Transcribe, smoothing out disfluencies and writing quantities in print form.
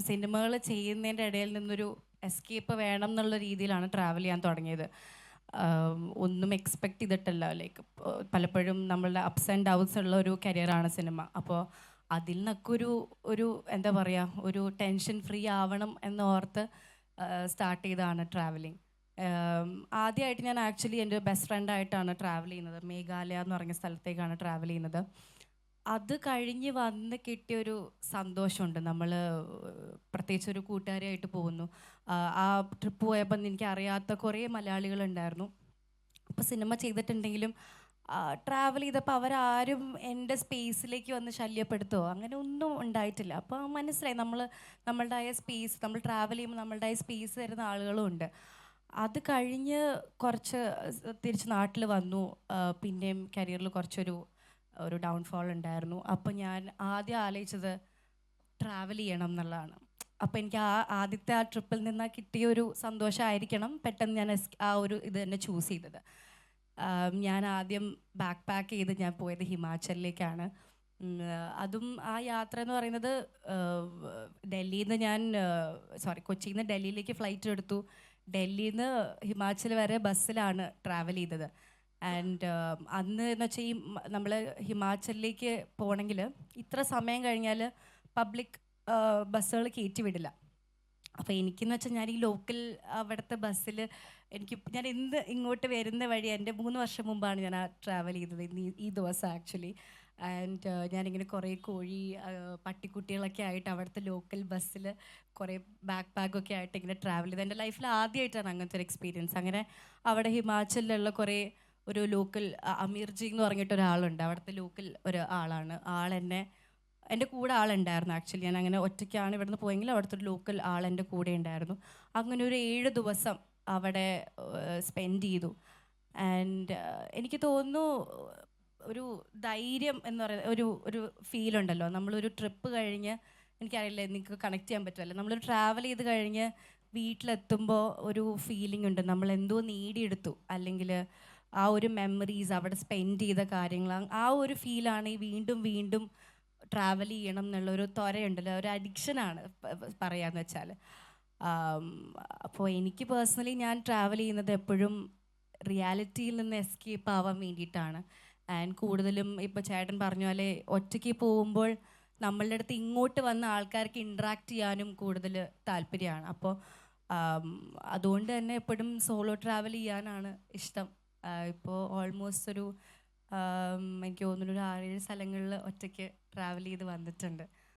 സിനിമകൾ ചെയ്യുന്നതിൻ്റെ ഇടയിൽ നിന്നൊരു എസ്കേപ്പ് വേണം എന്നുള്ള രീതിയിലാണ് ട്രാവൽ ചെയ്യാൻ തുടങ്ങിയത്. ഒന്നും എക്സ്പെക്റ്റ് ചെയ്തിട്ടല്ല, ലൈക്ക് പലപ്പോഴും നമ്മളുടെ അപ്സ് ആൻഡ് ഡൗൺസ് ഉള്ള ഒരു കരിയറാണ് സിനിമ. അപ്പോൾ അതിൽ നിന്നൊക്കെ ഒരു എന്താ പറയുക, ഒരു ടെൻഷൻ ഫ്രീ ആവണം എന്നോർത്ത് സ്റ്റാർട്ട് ചെയ്തതാണ് ട്രാവലിംഗ്. ആദ്യമായിട്ട് ഞാൻ ആക്ച്വലി എൻ്റെ ബെസ്റ്റ് ഫ്രണ്ടായിട്ടാണ് ട്രാവൽ ചെയ്യുന്നത്. മേഘാലയ എന്ന് പറഞ്ഞ സ്ഥലത്തേക്കാണ് ട്രാവൽ ചെയ്യുന്നത്. അത് കഴിഞ്ഞ് വന്ന് കിട്ടിയൊരു സന്തോഷമുണ്ട്. നമ്മൾ പ്രത്യേകിച്ച് ഒരു കൂട്ടുകാരിയായിട്ട് പോകുന്നു. ആ ട്രിപ്പ് പോയപ്പോൾ എനിക്ക് അറിയാത്ത കുറേ മലയാളികളുണ്ടായിരുന്നു. അപ്പോൾ സിനിമ ചെയ്തിട്ടുണ്ടെങ്കിലും ട്രാവൽ ചെയ്തപ്പോൾ അവരാരും എൻ്റെ സ്പേസിലേക്ക് വന്ന് ശല്യപ്പെടുത്തുമോ അങ്ങനെ ഒന്നും ഉണ്ടായിട്ടില്ല. അപ്പോൾ മനസ്സിലായി നമ്മളുടെ സ്പേസ്, നമ്മൾ ട്രാവൽ ചെയ്യുമ്പോൾ നമ്മളുടെ സ്പേസ് തരുന്ന ആളുകളും ഉണ്ട്. അത് കഴിഞ്ഞ് കുറച്ച് തിരിച്ച് നാട്ടിൽ വന്നു. പിന്നെയും കരിയറിൽ കുറച്ചൊരു ഡൗൺഫോൾ ഉണ്ടായിരുന്നു. അപ്പോൾ ഞാൻ ആദ്യം ആലോചിച്ചത് ട്രാവൽ ചെയ്യണം എന്നുള്ളതാണ്. അപ്പോൾ എനിക്ക് ആദ്യത്തെ ട്രിപ്പിൽ നിന്ന് കിട്ടിയ ഒരു സന്തോഷമായിരിക്കണം പെട്ടെന്ന് ഞാൻ ഇത് തന്നെ ചൂസ് ചെയ്തത്. ഞാൻ ആദ്യം ബാക്ക് പാക്ക് ചെയ്ത് ഞാൻ പോയത് ഹിമാചലിലേക്കാണ്. അതും ആ യാത്ര എന്ന് പറയുന്നത് ഡൽഹിയിൽ നിന്ന് കൊച്ചിയിൽ നിന്ന് ഡൽഹിയിലേക്ക് ഫ്ലൈറ്റ് എടുത്തു. ഡൽഹിയിൽ നിന്ന് ഹിമാചൽ വരെ ബസ്സിലാണ് ട്രാവൽ ചെയ്തത്. ആൻഡ് അന്ന് എന്ന് വെച്ചാൽ നമ്മൾ ഹിമാചലിലേക്ക് പോകണമെങ്കിൽ ഇത്ര സമയം കഴിഞ്ഞാൽ പബ്ലിക് ബസ്സുകൾ കയറ്റി വിടില്ല. അപ്പോൾ എനിക്കെന്ന് വെച്ചാൽ ഞാൻ ഈ ലോക്കൽ അവിടുത്തെ ബസ്സിൽ ഞാൻ ഇങ്ങോട്ട് വരുന്ന വഴി എൻ്റെ 3 വർഷം മുമ്പാണ് ഞാൻ ട്രാവൽ ചെയ്തത് ഈ ദിവസം ആക്ച്വലി. ആൻഡ് ഞാനിങ്ങനെ കുറേ കോഴി പട്ടിക്കുട്ടികളൊക്കെ ആയിട്ട് അവിടുത്തെ ലോക്കൽ ബസ്സിൽ കുറേ ബാക്ക് പാക്കൊക്കെ ആയിട്ട് ഇങ്ങനെ ട്രാവൽ ചെയ്ത് എൻ്റെ ലൈഫിൽ ആദ്യമായിട്ടാണ് അങ്ങനത്തെ ഒരു എക്സ്പീരിയൻസ്. അങ്ങനെ അവിടെ ഹിമാചലിലുള്ള കുറേ ഒരു ലോക്കൽ അമീർജി എന്ന് പറഞ്ഞിട്ട് ഒരാളുണ്ട്, അവിടുത്തെ ലോക്കൽ ഒരു ആളാണ്. എൻ്റെ കൂടെ ആളുണ്ടായിരുന്നു. ആക്ച്വലി ഞാൻ അങ്ങനെ ഒറ്റയ്ക്കാണ് ഇവിടുന്ന് പോയെങ്കിൽ അവിടുത്തെ ഒരു ലോക്കൽ ആൾ എൻ്റെ കൂടെ ഉണ്ടായിരുന്നു. അങ്ങനെ ഒരു 7 ദിവസം അവിടെ സ്പെൻഡ് ചെയ്തു. ആൻഡ് എനിക്ക് തോന്നുന്നു ഒരു ധൈര്യം എന്ന് പറയുന്ന ഒരു ഫീലുണ്ടല്ലോ. നമ്മളൊരു ട്രിപ്പ് കഴിഞ്ഞ്, എനിക്കറിയില്ല നിങ്ങൾക്ക് കണക്ട് ചെയ്യാൻ പറ്റുമല്ലോ, നമ്മളൊരു ട്രാവൽ ചെയ്ത് കഴിഞ്ഞ് വീട്ടിലെത്തുമ്പോൾ ഒരു ഫീലിംഗ് ഉണ്ട്, നമ്മൾ എന്തോ നേടിയെടുത്തു, അല്ലെങ്കിൽ ആ ഒരു മെമ്മറീസ്, അവിടെ സ്പെൻഡ് ചെയ്ത കാര്യങ്ങൾ, ആ ഒരു ഫീലാണ് ഈ വീണ്ടും വീണ്ടും ട്രാവൽ ചെയ്യണം എന്നുള്ളൊരു ത്വരയുണ്ടല്ലോ, ഒരു അഡിക്ഷനാണ് പറയാന്ന് വെച്ചാൽ. അപ്പോൾ എനിക്ക് പേഴ്സണലി ഞാൻ ട്രാവൽ ചെയ്യുന്നത് എപ്പോഴും റിയാലിറ്റിയിൽ നിന്ന് എസ്കേപ്പ് ആവാൻ വേണ്ടിയിട്ടാണ്. ആൻഡ് കൂടുതലും ഇപ്പോൾ ചേട്ടൻ പറഞ്ഞ പോലെ ഒറ്റയ്ക്ക് പോകുമ്പോൾ നമ്മളുടെ അടുത്ത് ഇങ്ങോട്ട് വന്ന ആൾക്കാർക്ക് ഇൻട്രാക്ട് ചെയ്യാനും കൂടുതൽ താല്പര്യമാണ്. അപ്പോൾ അതുകൊണ്ട് തന്നെ എപ്പോഴും സോളോ ട്രാവൽ ചെയ്യാനാണ് ഇഷ്ടം. ഇപ്പോൾ ഓൾമോസ്റ്റ് എനിക്ക് തോന്നുന്നു ഒരു 6-7 സ്ഥലങ്ങളിൽ ഒറ്റയ്ക്ക് ട്രാവൽ ചെയ്ത് വന്നിട്ടുണ്ട്.